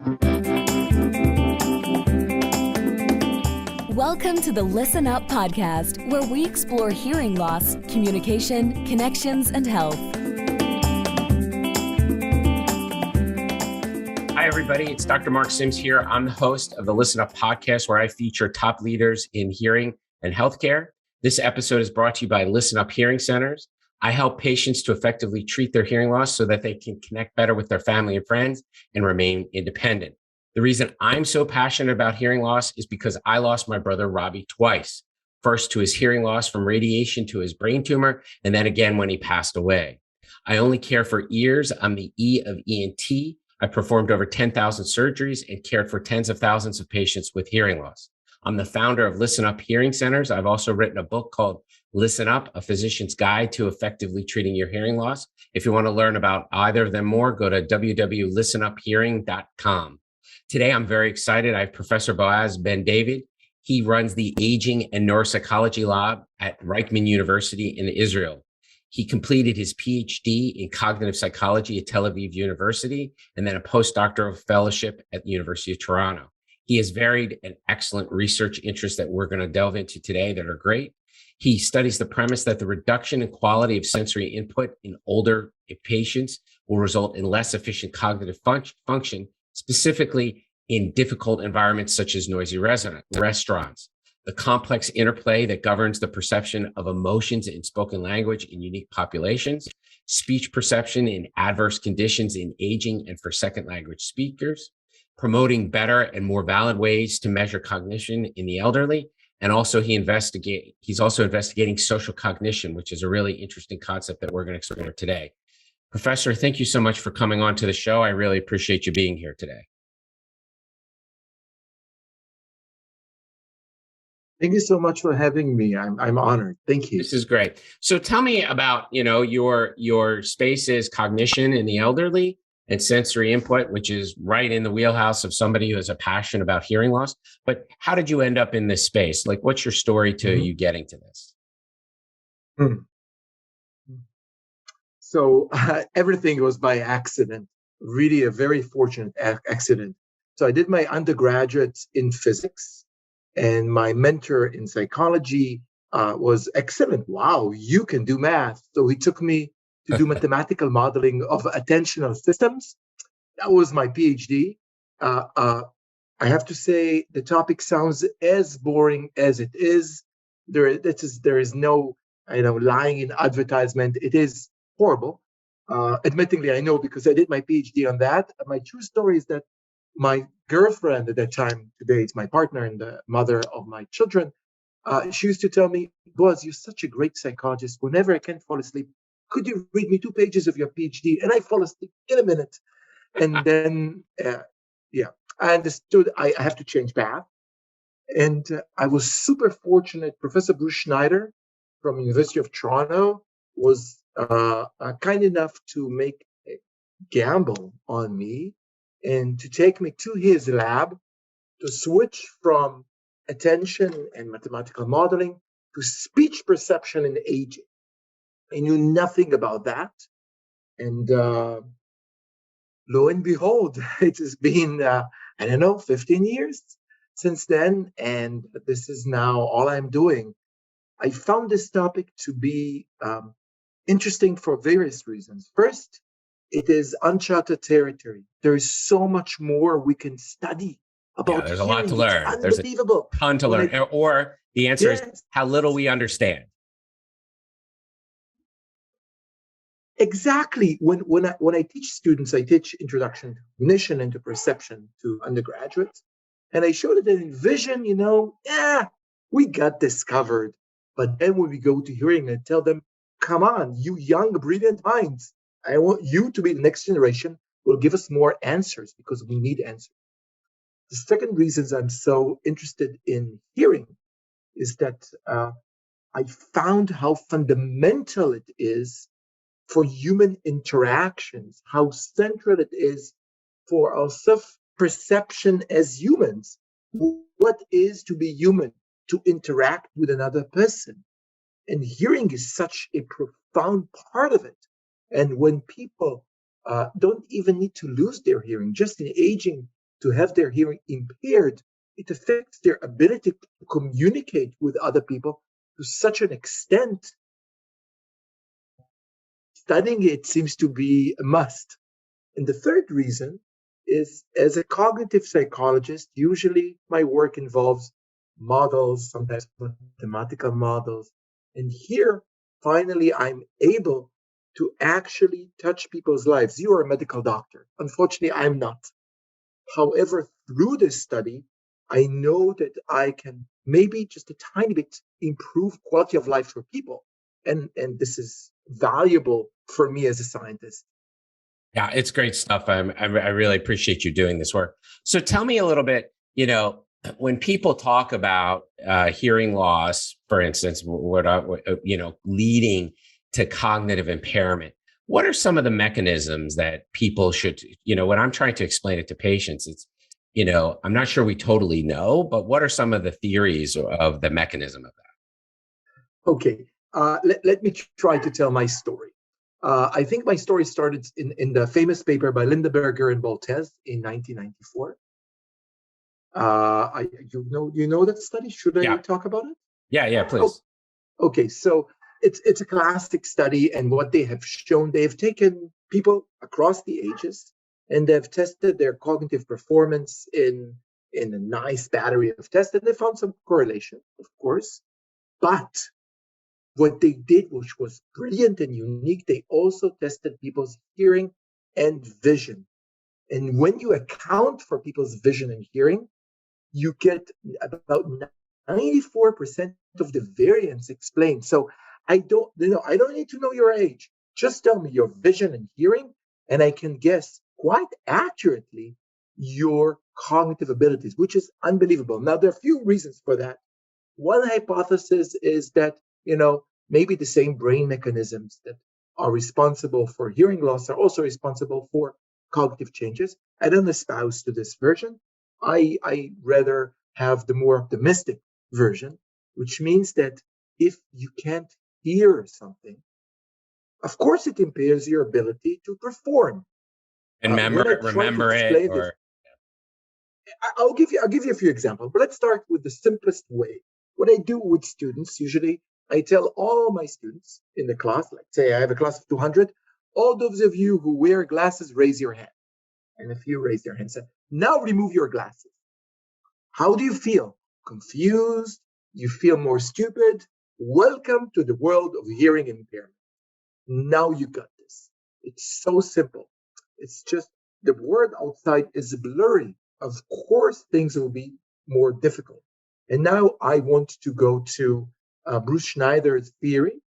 Welcome to the Listen Up podcast, where we explore hearing loss, communication, connections, and health. Hi, everybody. It's Dr. Mark Sims here. I'm the host of the Listen Up podcast, where I feature top leaders in hearing and healthcare. This episode is brought to you by Listen Up Hearing Centers. I help patients to effectively treat their hearing loss so that they can connect better with their family and friends and remain independent. The reason I'm so passionate about hearing loss is because I lost my brother Robbie twice. First to his hearing loss from radiation to his brain tumor, and then again when he passed away. I only care for ears. I'm the E of ENT. I performed over 10,000 surgeries and cared for tens of thousands of patients with hearing loss. I'm the founder of Listen Up Hearing Centers. I've also written a book called Listen Up, A Physician's Guide to Effectively Treating Your Hearing Loss. If you want to learn about either of them more, go to www.listenuphearing.com. Today, I'm very excited. I have Professor Boaz Ben-David. He runs the Aging and Neuropsychology Lab at Reichman University in Israel. He completed his PhD in cognitive psychology at Tel Aviv University and then a postdoctoral fellowship at the University of Toronto. He has varied and excellent research interests that we're going to delve into today that are great. He studies the premise that the reduction in quality of sensory input in older patients will result in less efficient cognitive function, specifically in difficult environments such as noisy restaurants. The complex interplay that governs the perception of emotions in spoken language in unique populations, speech perception in adverse conditions in aging and for second language speakers, promoting better and more valid ways to measure cognition in the elderly. And also he's also investigating social cognition, which is a really interesting concept that we're going to explore today. Professor, thank you so much for coming on to the show. I really appreciate you being here today. Thank you so much for having me. I'm honored. Thank you. This is great. So tell me about, your spaces, cognition in the elderly and sensory input, which is right in the wheelhouse of somebody who has a passion about hearing loss. But how did you end up in this space? Like, what's your story to you getting to this? So everything was by accident, really a very fortunate accident. So I did my undergraduate in physics, and my mentor in psychology was excellent. Wow, you can do math. So he took me to do mathematical modeling of attentional systems. That was my PhD. I have to say the topic sounds as boring as it is. There is no lying in advertisement. It is horrible. Admittingly, I know because I did my PhD on that. My true story is that my girlfriend at that time, today it's my partner and the mother of my children, she used to tell me, Boaz, you're such a great psychologist. Whenever I can't fall asleep, could you read me 2 pages of your PhD? And I fall asleep in a minute. And then, I understood I have to change path. And I was super fortunate. Professor Bruce Schneider from University of Toronto was kind enough to make a gamble on me and to take me to his lab to switch from attention and mathematical modeling to speech perception in aging. I knew nothing about that. And lo and behold, it has been, 15 years since then. And this is now all I'm doing. I found this topic to be interesting for various reasons. First, it is uncharted territory. There is so much more we can study about. There's a lot to learn. It's unbelievable. There's a ton to learn. Or the answer is how little we understand. Exactly. When I teach students, I teach introduction to cognition and to perception to undergraduates. And I show that in vision, we got this covered. But then when we go to hearing, I tell them, come on, you young, brilliant minds. I want you to be the next generation will give us more answers because we need answers. The second reason I'm so interested in hearing is that I found how fundamental it is for human interactions, how central it is for our self-perception as humans. What is to be human? To interact with another person. And hearing is such a profound part of it. And when people don't even need to lose their hearing, just in aging, to have their hearing impaired, it affects their ability to communicate with other people to such an extent. Studying it seems to be a must. And the third reason is, as a cognitive psychologist, usually my work involves models, sometimes mathematical models. And here, finally, I'm able to actually touch people's lives. You are a medical doctor. Unfortunately, I'm not. However, through this study, I know that I can maybe just a tiny bit improve quality of life for people. And this is valuable for me as a scientist. Yeah, it's great stuff. I really appreciate you doing this work. So tell me a little bit, when people talk about hearing loss, for instance, leading to cognitive impairment, what are some of the mechanisms that people should, when I'm trying to explain it to patients, it's, I'm not sure we totally know, but what are some of the theories of the mechanism of that? Okay, let me try to tell my story. I think my story started in the famous paper by Lindeberger and Boltez in 1994. You know that study? Should I talk about it? Yeah, please. Okay, so it's a classic study, and what they have shown, they have taken people across the ages, and they've tested their cognitive performance in a nice battery of tests, and they found some correlation, of course. But what they did, which was brilliant and unique, they also tested people's hearing and vision. And when you account for people's vision and hearing, you get about 94% of the variance explained. So I don't need to know your age. Just tell me your vision and hearing, and I can guess quite accurately your cognitive abilities, which is unbelievable. Now, there are a few reasons for that. One hypothesis is that, maybe the same brain mechanisms that are responsible for hearing loss are also responsible for cognitive changes. I don't espouse to this version. I rather have the more optimistic version, which means that if you can't hear something, of course it impairs your ability to perform. And remember it, or I'll give you a few examples, but let's start with the simplest way. What I do with students, usually I tell all my students in the class, like say I have a class of 200, all those of you who wear glasses, raise your hand. And if you raise your hand, say, now remove your glasses. How do you feel? Confused? You feel more stupid? Welcome to the world of hearing impairment. Now you got this. It's so simple. It's just the world outside is blurry. Of course, things will be more difficult. And now I want to go to Bruce Schneider's theory,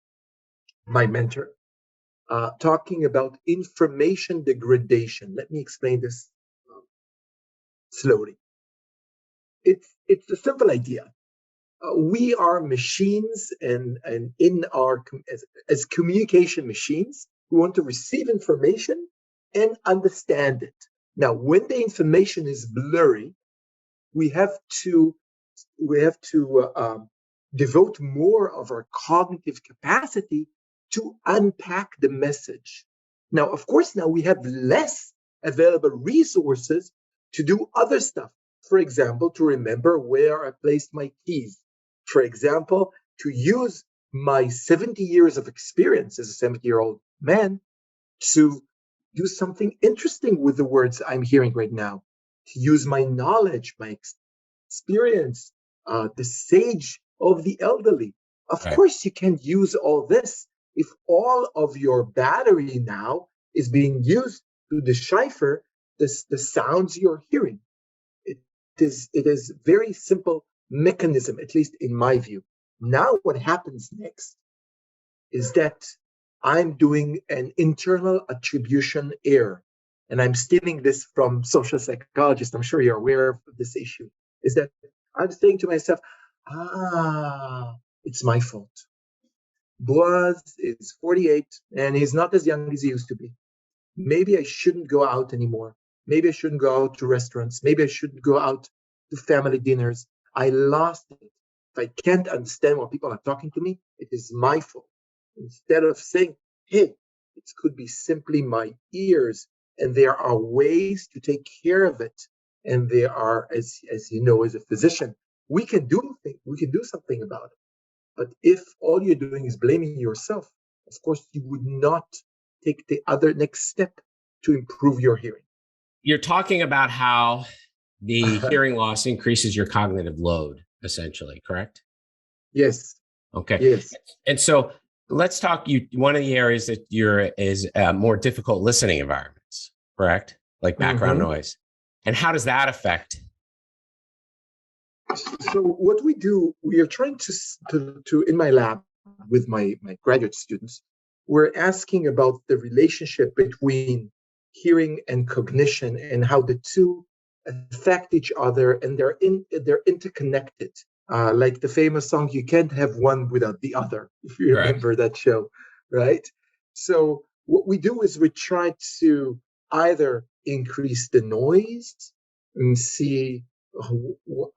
my mentor, talking about information degradation. Let me explain this slowly. It's a simple idea. We are machines, and in our as communication machines, we want to receive information and understand it. Now, when the information is blurry, we have to devote more of our cognitive capacity to unpack the message. Now, of course, now we have less available resources to do other stuff. For example, to remember where I placed my keys. For example, to use my 70 years of experience as a 70-year-old man to do something interesting with the words I'm hearing right now, to use my knowledge, my experience, the sage of the elderly. Of course, you can use all this if all of your battery now is being used to decipher the sounds you're hearing. It is very simple mechanism, at least in my view. Now, what happens next is that I'm doing an internal attribution error. And I'm stealing this from social psychologists. I'm sure you're aware of this issue. Is that I'm saying to myself, it's my fault. Boaz is 48 and he's not as young as he used to be. Maybe I shouldn't go out anymore. Maybe I shouldn't go out to restaurants. Maybe I shouldn't go out to family dinners. I lost it. If I can't understand what people are talking to me, it is my fault. Instead of saying, hey, it could be simply my ears, and there are ways to take care of it. and they are, as you know, as a physician, we can do something about it. But if all you're doing is blaming yourself, of course, you would not take the other next step to improve your hearing. You're talking about how the hearing loss increases your cognitive load, essentially, correct? Yes. Okay. Yes. And so let's talk. One of the areas that you're is more difficult listening environments, correct? Like background noise. And how does that affect? So what we do, we are trying to in my lab with my graduate students, we're asking about the relationship between hearing and cognition and how the two affect each other, and they're interconnected. Like the famous song, "You can't have one without the other," if you remember that show, right? So what we do is we try to either increase the noise and see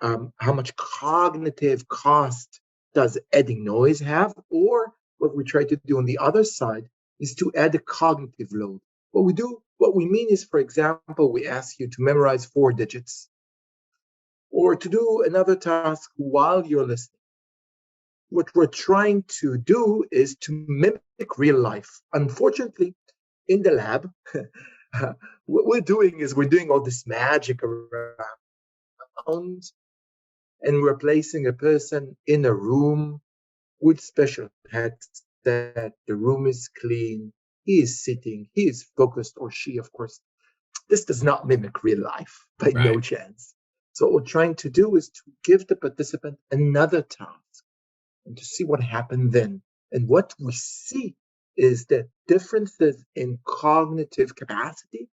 how much cognitive cost does adding noise have, or what we try to do on the other side is to add a cognitive load. What we mean is, for example, we ask you to memorize 4 digits or to do another task while you're listening. What we're trying to do is to mimic real life. Unfortunately, in the lab, what we're doing is we're doing all this magic around, and we're placing a person in a room with special headsets. The room is clean. He is sitting. He is focused, or she, of course. This does not mimic real life by no chance. So what we're trying to do is to give the participant another task and to see what happened then. And what we see is that differences in cognitive capacity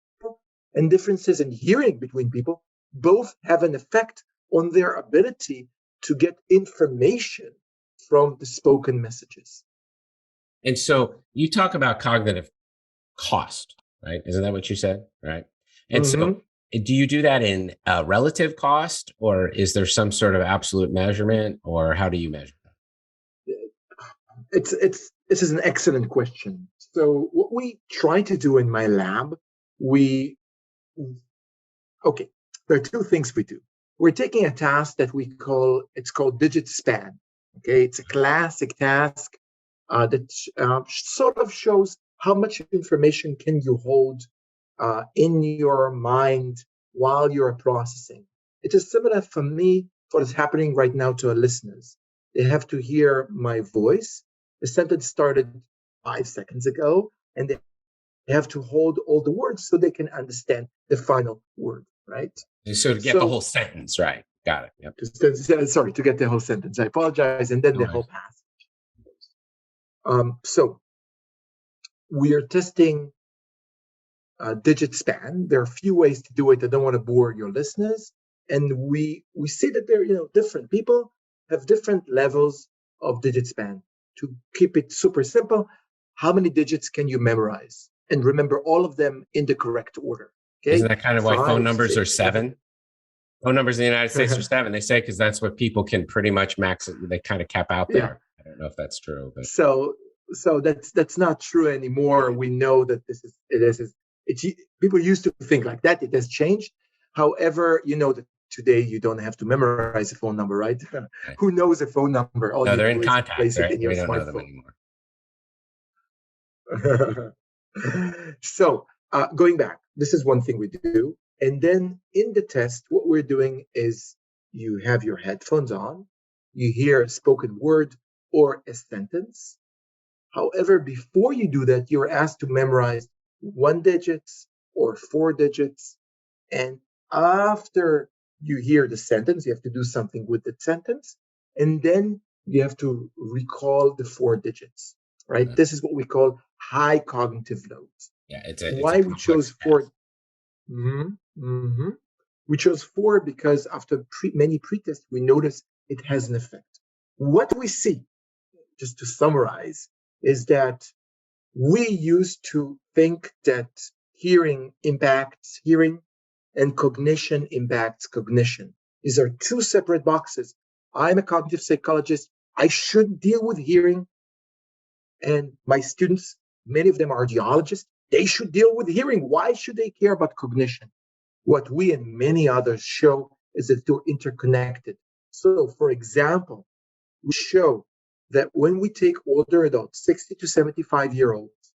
and differences in hearing between people both have an effect on their ability to get information from the spoken messages. And so you talk about cognitive cost, right? Isn't that what you said? Right. And so do you do that in relative cost, or is there some sort of absolute measurement, or how do you measure that? This is an excellent question. So what we try to do in my lab, there are 2 things we do. We're taking a task that it's called digit span. Okay, it's a classic task that sort of shows how much information can you hold in your mind while you're processing. It is similar for me, what is happening right now to our listeners. They have to hear my voice. The sentence started 5 seconds ago, and they have to hold all the words so they can understand the final word, right? So to get the whole sentence, right? Got it. Yep. To get the whole sentence. I apologize. And then the whole passage. So we are testing digit span. There are a few ways to do it. I don't want to bore your listeners. And we see that they're different. People have different levels of digit span. To keep it super simple, how many digits can you memorize? And remember all of them in the correct order. Okay? Isn't that kind of why phone numbers are 7? Phone numbers in the United States are 7. They say because that's what people can pretty much max it. They kind of cap out there. Yeah. I don't know if that's true, but so that's not true anymore. We know that people used to think like that. It has changed. However, that today you don't have to memorize a phone number, right? Who knows a phone number? No, they're in contact, right? We don't know them anymore. So going back, this is one thing we do. And then in the test, what we're doing is you have your headphones on, you hear a spoken word or a sentence. However, before you do that, you're asked to memorize 1 digit or 4 digits. And after you hear the sentence, you have to do something with the sentence. And then you have to recall the 4 digits, right? Mm-hmm. This is what we call high cognitive load. Yeah, why we chose 4. We chose 4 because after many pre-tests, we noticed it has an effect. What we see, just to summarize, is that we used to think that hearing impacts hearing and cognition impacts cognition. These are 2 separate boxes. I'm a cognitive psychologist. I should deal with hearing. And my students, many of them are audiologists. They should deal with hearing. Why should they care about cognition? What we and many others show is that they're interconnected. So, for example, we show that when we take older adults, 60 to 75-year-olds,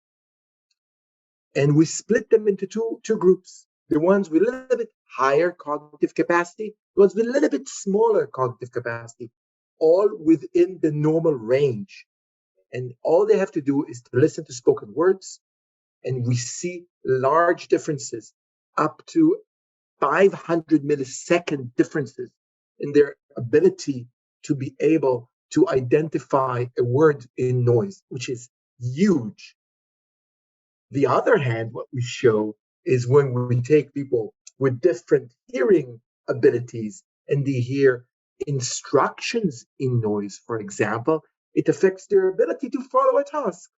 and we split them into two groups, the ones with a little bit higher cognitive capacity, the ones with a little bit smaller cognitive capacity, all within the normal range. And all they have to do is to listen to spoken words, and we see large differences, up to 500 millisecond differences in their ability to be able to identify a word in noise, which is huge. The other hand, what we show is when we take people with different hearing abilities and they hear instructions in noise, for example, it affects their ability to follow a task.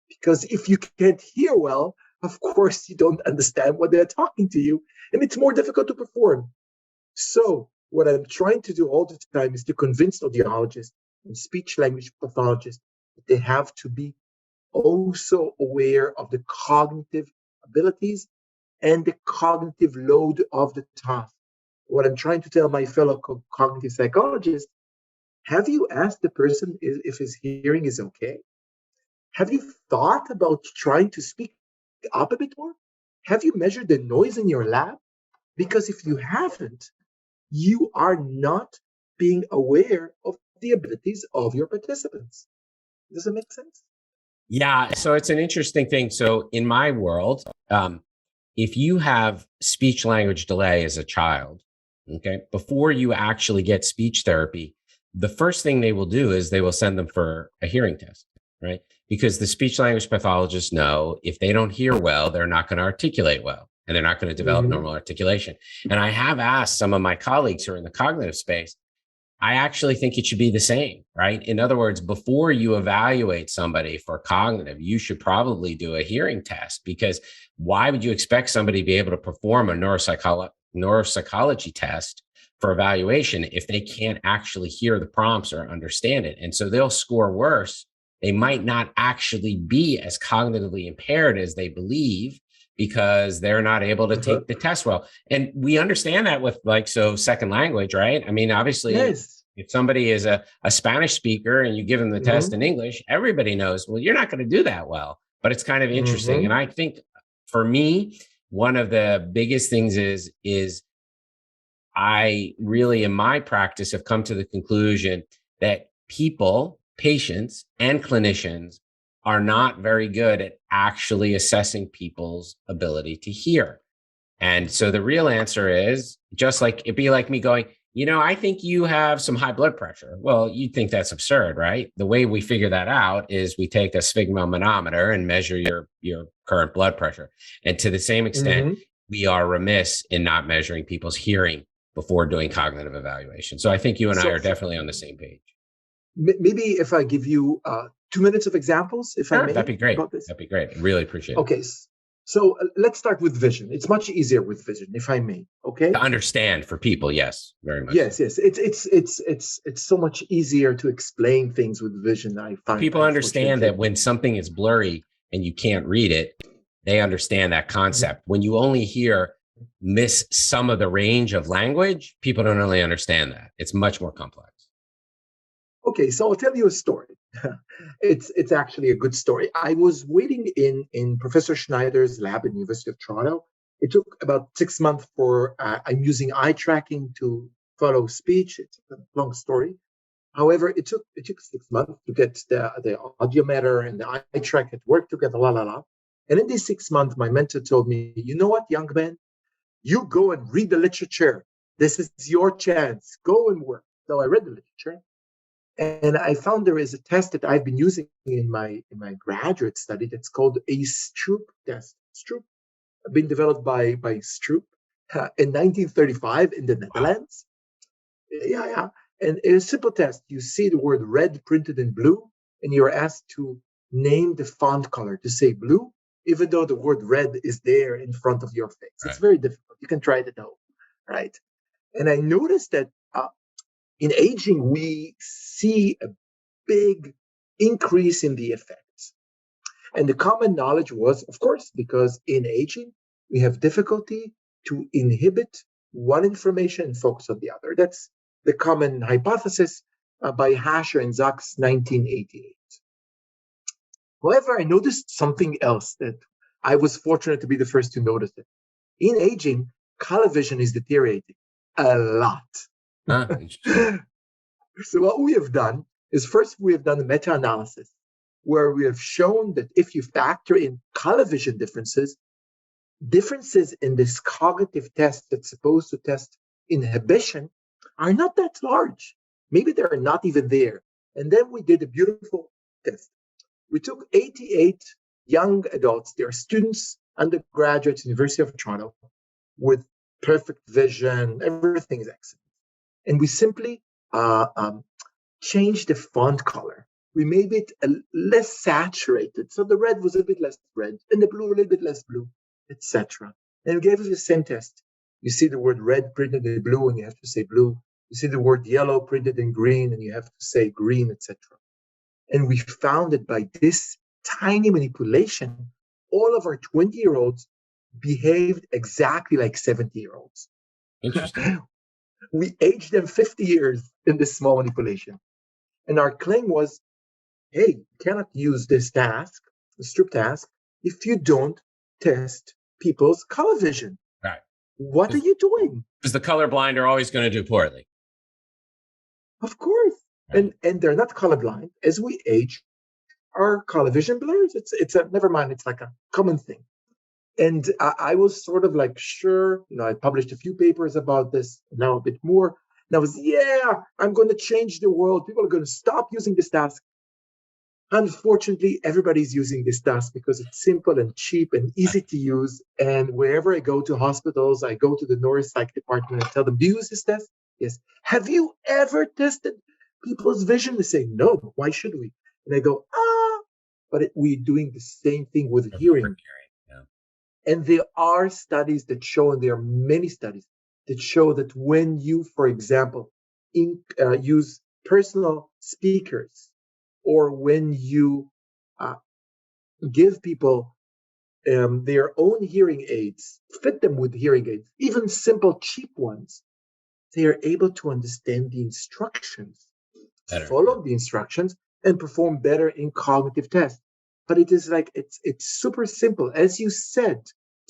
Because if you can't hear well, of course, you don't understand what they're talking to you, and it's more difficult to perform. So what I'm trying to do all the time is to convince audiologists and speech language pathologists that they have to be also aware of the cognitive abilities and the cognitive load of the task. What I'm trying to tell my fellow cognitive psychologists, have you asked the person if his hearing is okay? Have you thought about trying to speak up a bit more? Have you measured the noise in your lab? Because if you haven't, you are not being aware of the abilities of your participants. Does it make sense? Yeah, so it's an interesting thing. So in my world, if you have speech language delay as a child, okay, before you actually get speech therapy, the first thing they will do is they will send them for a hearing test, right? Because the speech language pathologists know if they don't hear well, they're not going to articulate well, and they're not going to develop normal articulation. And I have asked some of my colleagues who are in the cognitive space, I actually think it should be the same, right? In other words, before you evaluate somebody for cognitive, you should probably do a hearing test, because why would you expect somebody to be able to perform a neuropsychology test for evaluation if they can't actually hear the prompts or understand it? And so they'll score worse. They might not actually be as cognitively impaired as they believe because they're not able to take the test well. And we understand that with second language, right? I mean, obviously, yes. If somebody is a Spanish speaker and you give them the test in English, everybody knows, well, you're not going to do that well. But it's kind of interesting. And I think for me, one of the biggest things is I really, in my practice, have come to the conclusion that people, patients, and clinicians are not very good at actually assessing people's ability to hear. And so the real answer is just like it'd be like me going, I think you have some high blood pressure. Well, you'd think that's absurd, right? The way we figure that out is we take a sphygmomanometer and measure your current blood pressure. And to the same extent, we are remiss in not measuring people's hearing before doing cognitive evaluation. So I think you and I are definitely on the same page. Maybe if I give you 2 minutes of examples, if I may. That'd be great. About this. That'd be great. I really appreciate it. Okay. So let's start with vision. It's much easier with vision, if I may. Okay. To understand for people, yes, very much. Yes, yes. It's so much easier to explain things with vision. I find people understand that when something is blurry and you can't read it, they understand that concept. When you only miss some of the range of language, people don't really understand that. It's much more complex. Okay, so I'll tell you a story. It's actually a good story. I was waiting in Professor Schneider's lab in the University of Toronto. It took about 6 months for, I'm using eye tracking to follow speech. It's a long story. However, it took 6 months to get the audiometer and the eye tracker to work together, And in these 6 months, my mentor told me, you know what, young man? You go and read the literature. This is your chance. Go and work. So I read the literature. And I found there is a test that I've been using in my graduate study that's called a Stroop test. Stroop, been developed by Stroop in 1935 in the Netherlands. Yeah. And it's a simple test. You see the word red printed in blue, and you're asked to name the font color to say blue, even though the word red is there in front of your face. Right. It's very difficult. You can try it at home, right? And I noticed that in aging, we see a big increase in the effects. And the common knowledge was, of course, because in aging, we have difficulty to inhibit one information and focus on the other. That's the common hypothesis by Hasher and Sachs, 1988. However, I noticed something else that I was fortunate to be the first to notice it. In aging, color vision is deteriorating a lot. So what we have done is first we have done a meta-analysis where we have shown that if you factor in color vision differences in this cognitive test that's supposed to test inhibition are not that large. Maybe they're not even there. And then we did a beautiful test. We took 88 young adults, they are students, undergraduates, University of Toronto, with perfect vision, everything is excellent. And we simply changed the font color. We made it less saturated, so the red was a bit less red, and the blue a little bit less blue, etc. And we gave it the same test. You see the word red printed in blue, and you have to say blue. You see the word yellow printed in green, and you have to say green, etc. And we found that by this tiny manipulation, all of our 20-year-olds behaved exactly like 70-year-olds. Interesting. We aged them 50 years in this small manipulation. And our claim was, hey, you cannot use this task, the strip task, if you don't test people's color vision. Right. What are you doing? Because the colorblind are always going to do poorly. Of course. Right. And they're not colorblind. As we age, our color vision blurs. It's a, never mind, it's like a common thing. And I was sort of like, sure, I published a few papers about this, now a bit more. And I was, I'm going to change the world. People are going to stop using this task. Unfortunately, everybody's using this task because it's simple and cheap and easy to use. And wherever I go to hospitals, I go to the neuropsych department and tell them, do you use this test? Yes. Have you ever tested people's vision? They say, no, why should we? And I go, but we're doing the same thing with hearing. And there are studies that show, and there are many studies that show that when you, for example, use personal speakers, or when you give people their own hearing aids, fit them with hearing aids, even simple, cheap ones, they are able to understand the instructions, follow the instructions, and perform better in cognitive tests. But it is like, it's super simple. As you said,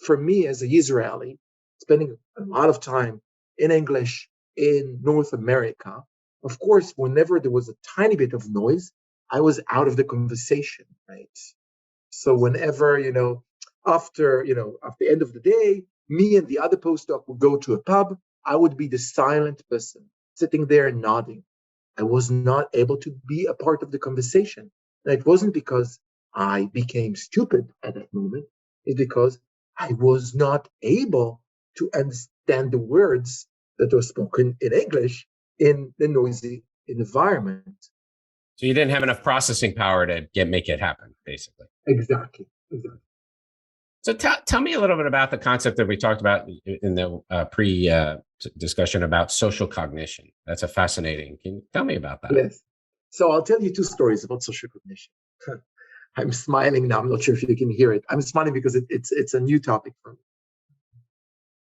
for me as a Israeli, spending a lot of time in English in North America, of course, whenever there was a tiny bit of noise, I was out of the conversation, right? So whenever, after the end of the day, me and the other postdoc would go to a pub, I would be the silent person, sitting there and nodding. I was not able to be a part of the conversation. And it wasn't because I became stupid at that moment. It's because I was not able to understand the words that were spoken in English in the noisy environment. So you didn't have enough processing power to make it happen, basically. Exactly. So tell me a little bit about the concept that we talked about in the pre-discussion about social cognition. That's fascinating. Can you tell me about that? Yes. So I'll tell you two stories about social cognition. I'm smiling now. I'm not sure if you can hear it. I'm smiling because it's a new topic for me.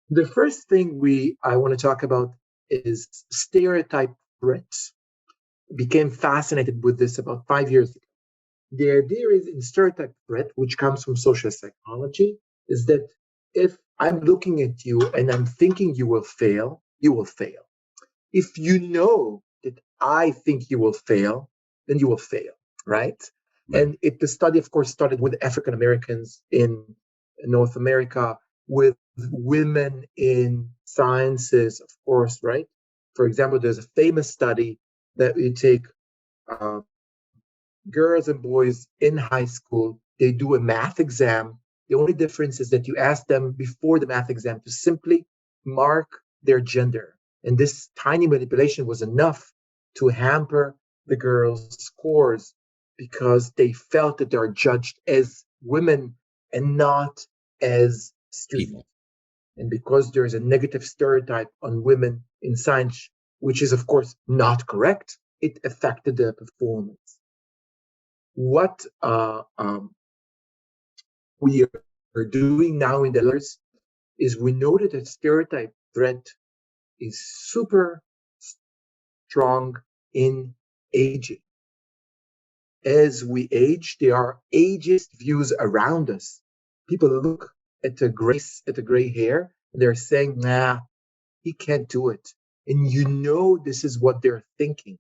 The first thing I want to talk about is stereotype threats. Became fascinated with this about 5 years ago. The idea is in stereotype threat, which comes from social psychology, is that if I'm looking at you and I'm thinking you will fail, you will fail. If you know that I think you will fail, then you will fail, right? And the study, of course, started with African Americans in North America, with women in sciences, of course, right? For example, there's a famous study that you take girls and boys in high school, they do a math exam. The only difference is that you ask them before the math exam to simply mark their gender. And this tiny manipulation was enough to hamper the girls' scores because they felt that they are judged as women and not as students. People. And because there is a negative stereotype on women in science, which is, of course, not correct, it affected their performance. What we are doing now in the letters is we know that a stereotype threat is super strong in aging. As we age, there are ageist views around us. People look at the gray hair, and they're saying, nah, he can't do it. And you know this is what they're thinking.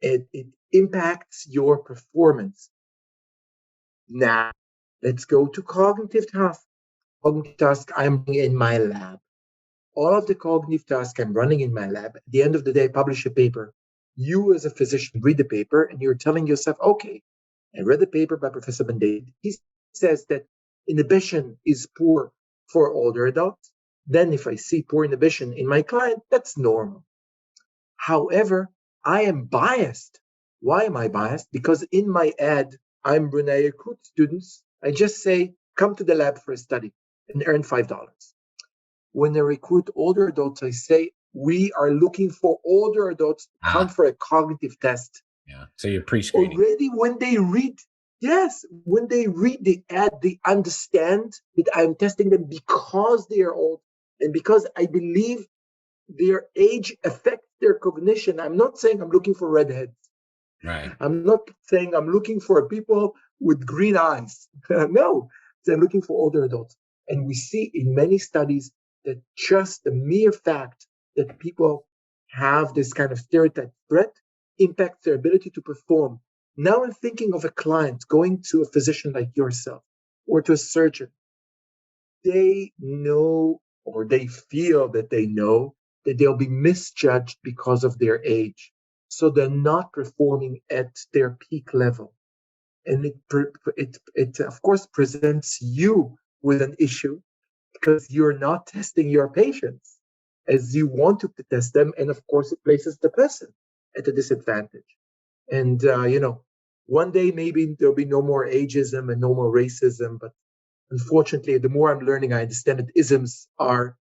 It impacts your performance. Now, let's go to cognitive tasks. Cognitive tasks I'm running in my lab. All of the cognitive tasks I'm running in my lab, at the end of the day, I publish a paper. You as a physician read the paper and you're telling yourself, okay, I read the paper by Professor Ben-David. He says that inhibition is poor for older adults. Then if I see poor inhibition in my client, that's normal. However, I am biased. Why am I biased? Because in my ad, when I recruit students, I just say, come to the lab for a study and earn $5. When I recruit older adults, I say, we are looking for older adults to come for a cognitive test. Yeah. So you're pre-screening. Already when they read the ad, they understand that I'm testing them because they are old and because I believe their age affects their cognition. I'm not saying I'm looking for redheads. Right. I'm not saying I'm looking for people with green eyes. No, I'm looking for older adults. And we see in many studies that just the mere fact that people have this kind of stereotype threat impacts their ability to perform. Now I'm thinking of a client going to a physician like yourself or to a surgeon. They know or they feel that they know that they'll be misjudged because of their age. So they're not performing at their peak level. And it of course presents you with an issue because you're not testing your patients as you want to test them. And of course, it places the person at a disadvantage. And, one day maybe there'll be no more ageism and no more racism. But unfortunately, the more I'm learning, I understand that isms are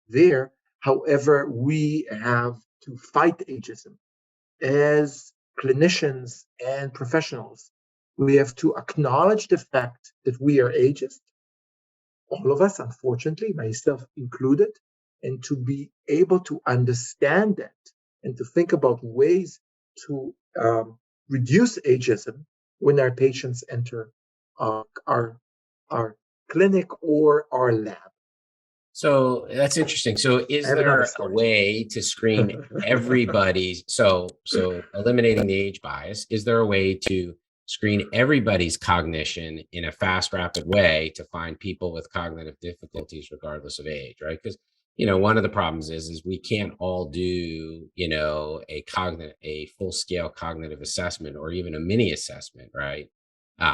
there. However, we have to fight ageism as clinicians and professionals. We have to acknowledge the fact that we are ageist, all of us, unfortunately, myself included, and to be able to understand that and to think about ways to reduce ageism when our patients enter our clinic or our lab. So that's interesting. So is there a way to screen everybody's, so eliminating the age bias, is there a way to screen everybody's cognition in a fast, rapid way to find people with cognitive difficulties regardless of age, right? Because, one of the problems is we can't all do, a full scale cognitive assessment or even a mini assessment, right?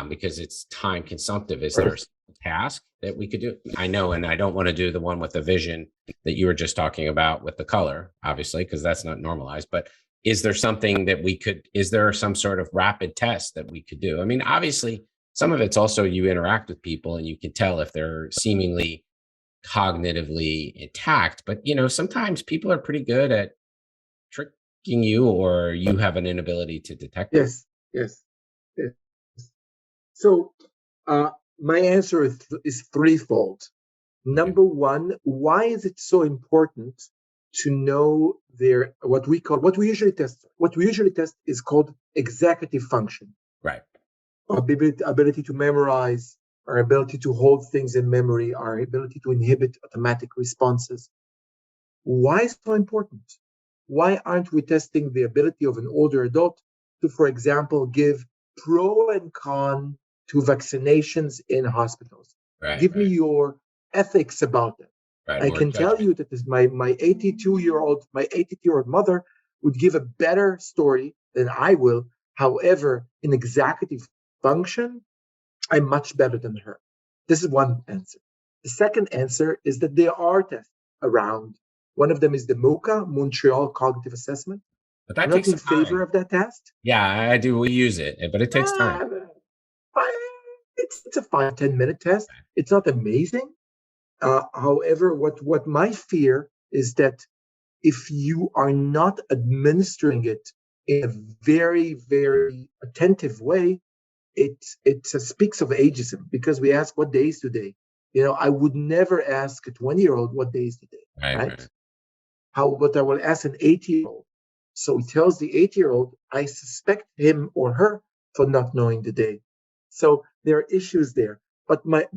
Because it's time consumptive. Is there a task that we could do? I know, and I don't want to do the one with the vision that you were just talking about with the color, obviously, because that's not normalized. But is there something that is there some sort of rapid test that we could do? I mean, obviously, some of it's also you interact with people and you can tell if they're seemingly cognitively intact. But, sometimes people are pretty good at tricking you or you have an inability to detect it. Yes. So my answer is threefold. Number one, why is it so important to know what we usually test? What we usually test is called executive function. Right. Our ability to memorize, our ability to hold things in memory, our ability to inhibit automatic responses. Why is it so important? Why aren't we testing the ability of an older adult to, for example, give pro and con to vaccinations in hospitals? Right, Give me your ethics about it. Right, I can tell you that my 82-year-old mother would give a better story than I will. However, in executive function, I'm much better than her. This is one answer. The second answer is that there are tests around. One of them is the MOCA, Montreal Cognitive Assessment. But that I'm takes not in time. favor of that test. Yeah, I do. We use it, but it takes time. It's a 5-10 minute test. It's not amazing. However, what my fear is that if you are not administering it in a very, very attentive way, it speaks of ageism because we ask what day is today. I would never ask a 20-year-old what day is the day, right? But I will ask an 80-year-old. So he tells the 80-year-old, I suspect him or her for not knowing the day. So there are issues there. But my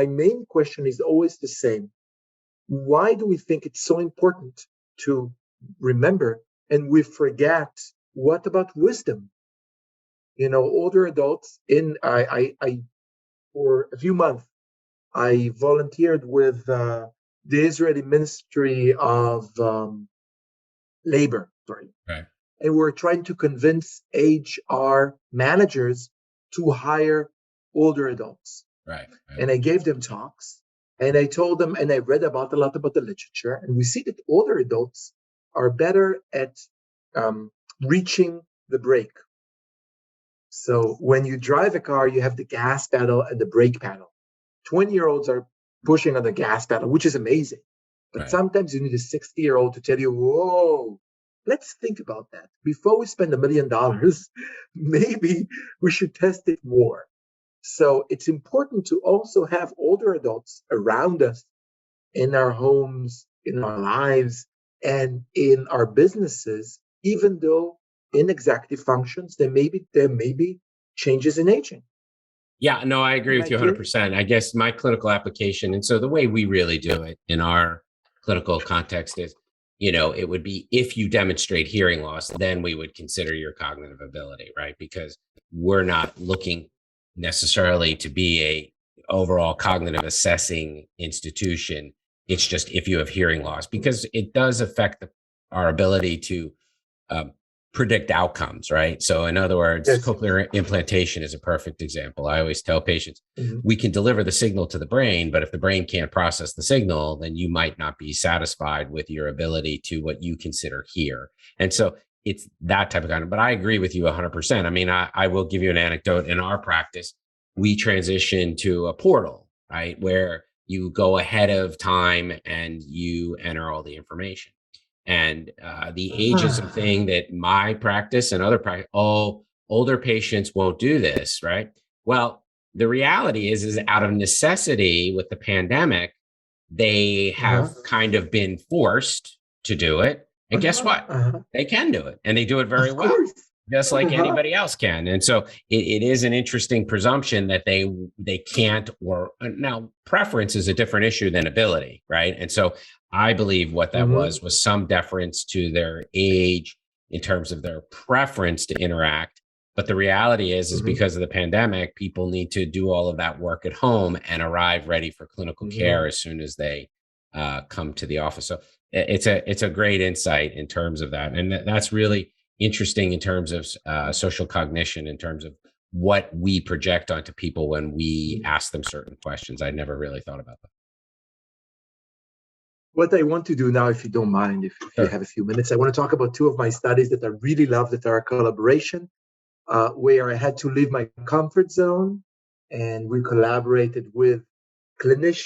main question is always the same. Why do we think it's so important to remember and we forget? What about wisdom? Older adults I for a few months, I volunteered with the Israeli Ministry of Labor, Right. and we're trying to convince HR managers to hire older adults. Right. And I gave them talks, and I told them, and I read a lot about the literature, and we see that older adults are better at reaching the brake. So when you drive a car, you have the gas pedal and the brake pedal. 20-year-olds are pushing on the gas pedal, which is amazing. But sometimes you need a 60-year-old to tell you, whoa, let's think about that. Before we spend $1 million, maybe we should test it more. So it's important to also have older adults around us in our homes, in our lives, and in our businesses, even though in executive functions, there may be changes in aging. Yeah, no, I agree with you 100%. I guess my clinical application, and so the way we really do it in our clinical context is, it would be if you demonstrate hearing loss, then we would consider your cognitive ability, right? Because we're not looking necessarily to be a overall cognitive assessing institution. It's just if you have hearing loss, because it does affect our ability to predict outcomes, right? So in other words, cochlear implantation is a perfect example. I always tell patients, we can deliver the signal to the brain, but if the brain can't process the signal, then you might not be satisfied with your ability to what you consider hear. And so it's that type of kind of, but I agree with you 100%. I mean, I will give you an anecdote. In our practice, we transition to a portal, right? Where you go ahead of time and you enter all the information. And the ageism thing that my practice and other practice, older patients won't do this, right? Well, the reality is out of necessity with the pandemic, they have kind of been forced to do it. And guess what? They can do it, and they do it very well, just like anybody else can. And so it is an interesting presumption that they can't, or now preference is a different issue than ability, right? And so I believe what that was some deference to their age in terms of their preference to interact. But the reality is because of the pandemic, people need to do all of that work at home and arrive ready for clinical care as soon as they come to the office. So it's a great insight in terms of that. And that's really interesting in terms of social cognition, in terms of what we project onto people when we ask them certain questions. I never really thought about that. What I want to do now, if you don't mind, if you have a few minutes, I want to talk about two of my studies that I really love, that are a collaboration, where I had to leave my comfort zone, and we collaborated with clinical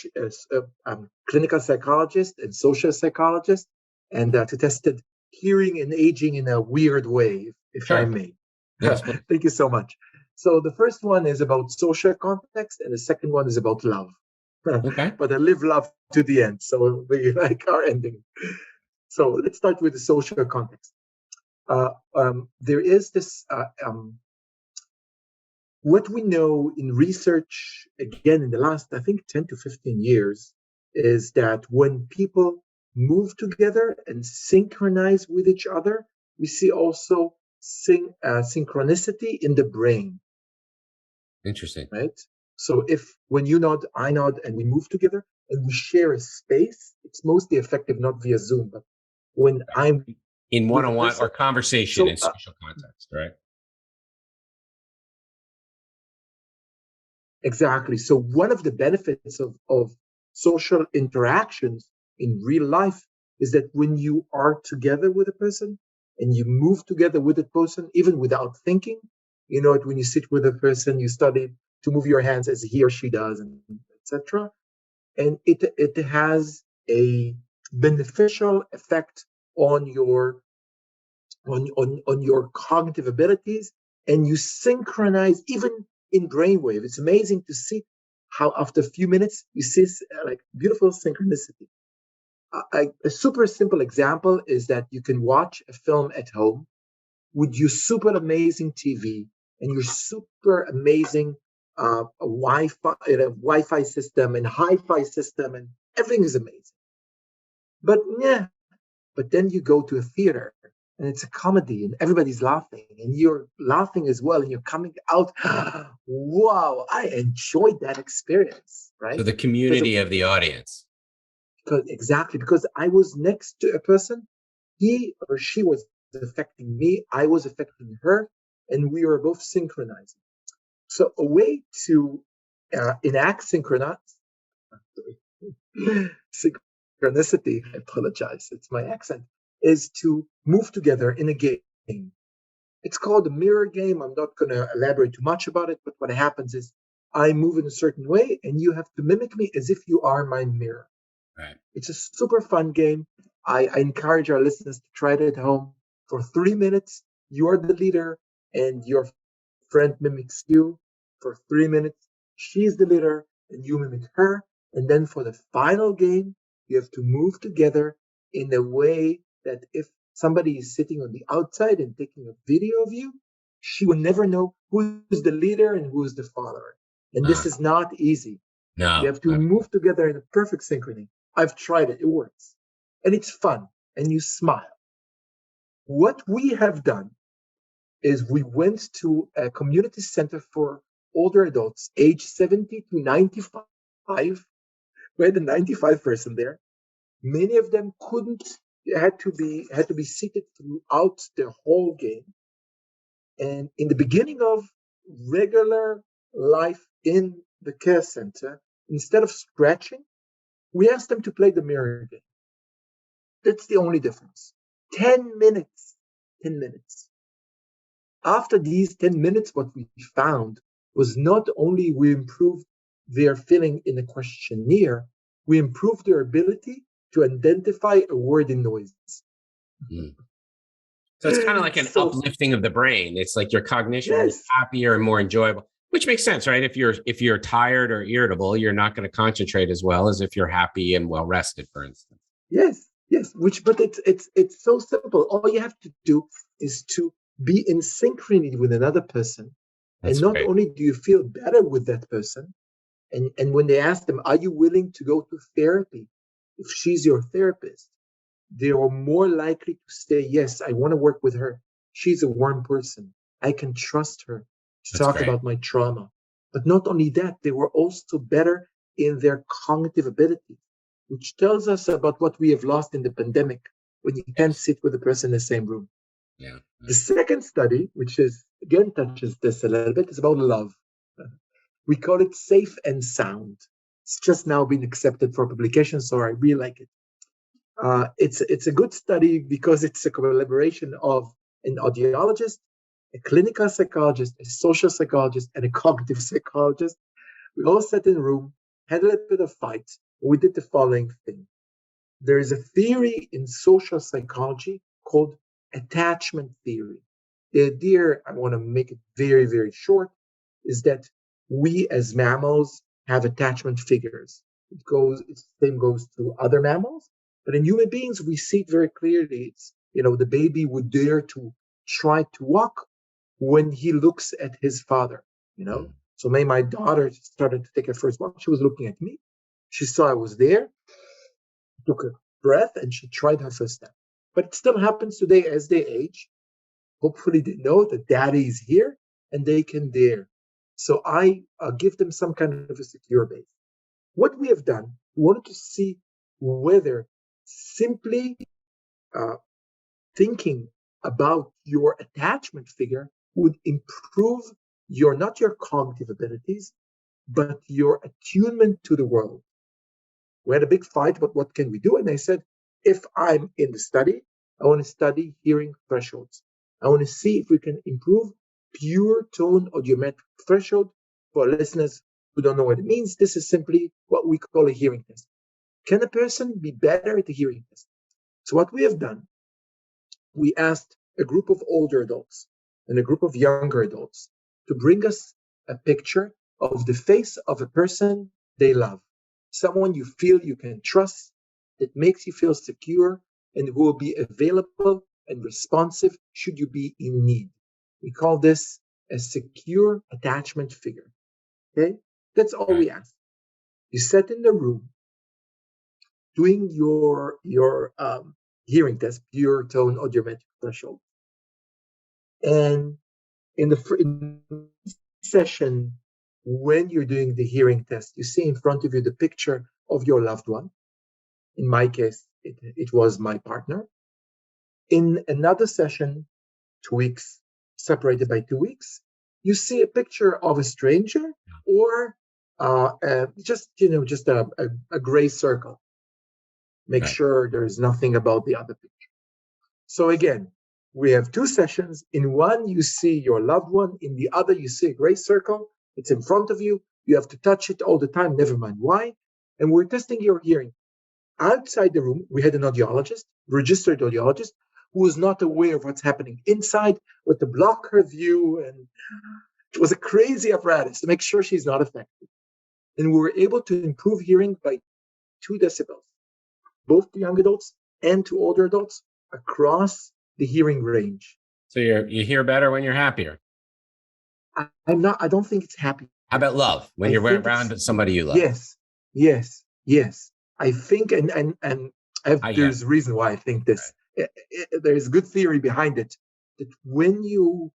psychologists and social psychologists, and to test hearing and aging in a weird way, if I may. Yes. Thank you so much. So the first one is about social context, and the second one is about love. Okay. But I live love to the end, so we like our ending. So let's start with the social context. There is this, what we know in research, again, in the last, I think, 10 to 15 years, is that when people move together and synchronize with each other, we see also synchronicity in the brain. Interesting. Right? So when you nod, I nod, and we move together and we share a space, it's mostly effective not via Zoom, but when I'm in one-on-one or conversation in social context, right? Exactly. So one of the benefits of social interactions in real life is that when you are together with a person and you move together with a person, even without thinking, when you sit with a person, you study to move your hands as he or she does, and etc. And it has a beneficial effect on your cognitive abilities, and you synchronize even in brainwave. It's amazing to see how after a few minutes you see like beautiful synchronicity. A super simple example is that you can watch a film at home with your super amazing TV and your super amazing Wi-Fi system and hi-fi system, and everything is amazing. But yeah, but then you go to a theater and it's a comedy and everybody's laughing and you're laughing as well and you're coming out, wow, I enjoyed that experience, So right? the community of the audience. Exactly, because I was next to a person, he or she was affecting me, I was affecting her, and we were both synchronizing. So a way to enact synchronicity, I apologize, it's my accent, is to move together in a game. It's called a mirror game. I'm not going to elaborate too much about it, but what happens is I move in a certain way and you have to mimic me as if you are my mirror. Right. It's a super fun game. I encourage our listeners to try it at home. For 3 minutes, you're the leader and your friend mimics you. For 3 minutes, she's the leader and you mimic her. And then for the final game, you have to move together in a way that if somebody is sitting on the outside and taking a video of you, she will never know who is the leader and who is the follower. And this is not easy. You No. have to move together in a perfect synchrony. I've tried it. It works. And it's fun. And you smile. What we have done is we went to a community center for older adults, age 70 to 95. We had a 95 person there. Many of them had to be seated throughout the whole game. And in the beginning of regular life in the care center, instead of scratching, we asked them to play the mirror game. That's the only difference. 10 minutes. 10 minutes. After these 10 minutes, what we found was not only we improved their feeling in a questionnaire, we improved their ability to identify a word in noises. Mm. So it's kind of like an uplifting of the brain. It's like your cognition is happier and more enjoyable, which makes sense, right? If you're tired or irritable, you're not going to concentrate as well as if you're happy and well rested, for instance. Yes. But it's so simple. All you have to do is to be in synchrony with another person. That's and not great. only do you feel better with that person, and when they ask them, are you willing to go to therapy? If she's your therapist, they are more likely to say, yes, I want to work with her. She's a warm person. I can trust her to talk about my trauma. But not only that, they were also better in their cognitive ability, which tells us about what we have lost in the pandemic when you can't sit with a person in the same room. Yeah. The second study, which is again touches this a little bit, is about love. We call it Safe and Sound. It's just now been accepted for publication, so I really like it. It's a good study because it's a collaboration of an audiologist, a clinical psychologist, a social psychologist, and a cognitive psychologist. We all sat in a room, had a little bit of fight, and we did the following thing. There is a theory in social psychology called attachment theory. The idea, I want to make it very, very short, is that we as mammals have attachment figures. The same goes to other mammals, but in human beings, we see it very clearly. It's, the baby would dare to try to walk when he looks at his father. So my daughter started to take her first walk. She was looking at me. She saw I was there, took a breath, and she tried her first step. But it still happens today as they age. Hopefully they know that daddy is here and they can dare. So I give them some kind of a secure base. What we have done, we wanted to see whether simply thinking about your attachment figure would improve not your cognitive abilities, but your attunement to the world. We had a big fight about what can we do. And I said, if I'm in the study, I want to study hearing thresholds. I want to see if we can improve pure tone audiometric threshold. For listeners who don't know what it means, this is simply what we call a hearing test. Can a person be better at the hearing test? So what we have done, we asked a group of older adults and a group of younger adults to bring us a picture of the face of a person they love, someone you feel you can trust, that makes you feel secure, and who will be available and responsive should you be in need. We call this a secure attachment figure. Okay? That's all we ask. You sit in the room doing your hearing test, pure tone audiometric threshold. And in the session, when you're doing the hearing test, you see in front of you the picture of your loved one. In my case, it was my partner. In another session, 2 weeks, separated by 2 weeks, you see a picture of a stranger or just a gray circle. Make sure there's nothing about the other picture. So again, we have 2 sessions. In one, you see your loved one. In the other, you see a gray circle. It's in front of you. You have to touch it all the time, never mind why. And we're testing your hearing. Outside the room, we had an audiologist, registered audiologist, who was not aware of what's happening inside, with to block her view. And it was a crazy apparatus to make sure she's not affected. And we were able to improve hearing by 2 decibels, both to young adults and to older adults across the hearing range. So you hear better when you're happier. I don't think it's happy. How about love? When you're around somebody you love? Yes. I think, there's a reason why I think this. Right. There's good theory behind it, that when you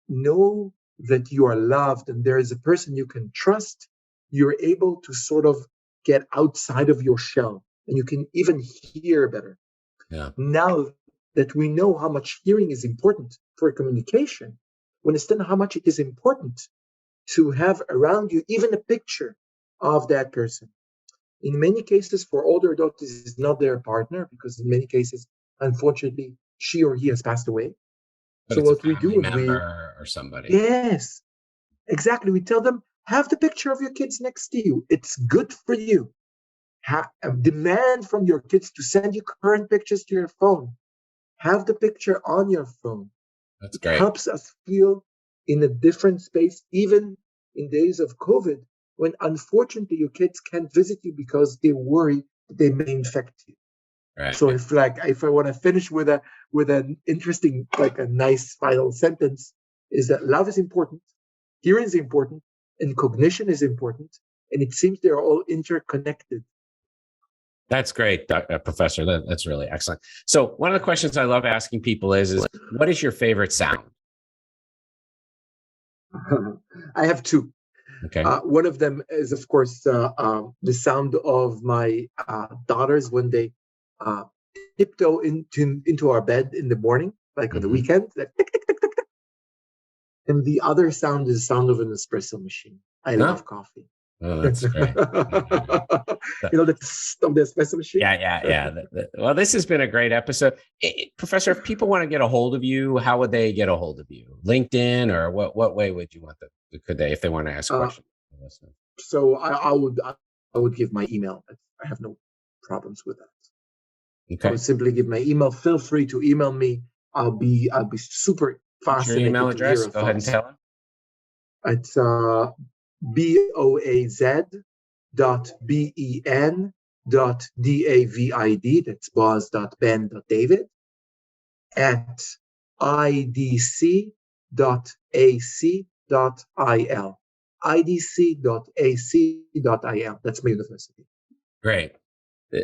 know that you are loved and there is a person you can trust, you're able to sort of get outside of your shell and you can even hear better. Yeah. Now that we know how much hearing is important for communication, we understand how much it is important to have around you even a picture of that person. In many cases, for older adults, this is not their partner, because in many cases, unfortunately, she or he has passed away. But so it's what a we do is or somebody. Yes, exactly. We tell them, have the picture of your kids next to you. It's good for you. Demand from your kids to send you current pictures to your phone. Have the picture on your phone. That's great. It helps us feel in a different space, even in days of COVID, when unfortunately your kids can't visit you because they worry that they may infect you. Right. So if I want to finish with an interesting, like a nice final sentence, is that love is important, hearing is important, and cognition is important, and it seems they're all interconnected. That's great, Professor. That's really excellent. So one of the questions I love asking people is what is your favorite sound? I have 2. Okay. One of them is, of course, the sound of my daughters when they tiptoe into our bed in the morning, like on the weekend. Like, tick, tick, tick, tick, tick. And the other sound is the sound of an espresso machine. I love coffee. Oh, that's great. You know, the espresso machine? Yeah. Well, this has been a great episode. Professor, if people want to get a hold of you, how would they get a hold of you? LinkedIn, or what way would you want them? Could they, if they want to ask questions? So I would give my email. I have no problems with that. Okay. I would simply give my email. Feel free to email me. I'll be super fascinated. Your email address? Go ahead and tell them. It's boaz.ben.david. That's boaz.ben.david at idc.ac.il. idc.ac.il. That's my university. Great.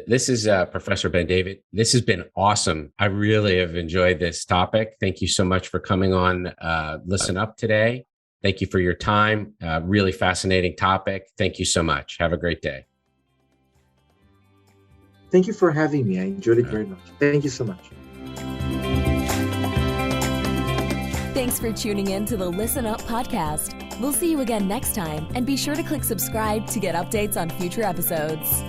This is Professor Ben-David. This has been awesome. I really have enjoyed this topic. Thank you so much for coming on Listen Up today. Thank you for your time. Really fascinating topic. Thank you so much. Have a great day. Thank you for having me. I enjoyed it very much. Thank you so much. Thanks for tuning in to the Listen Up podcast. We'll see you again next time, and be sure to click subscribe to get updates on future episodes.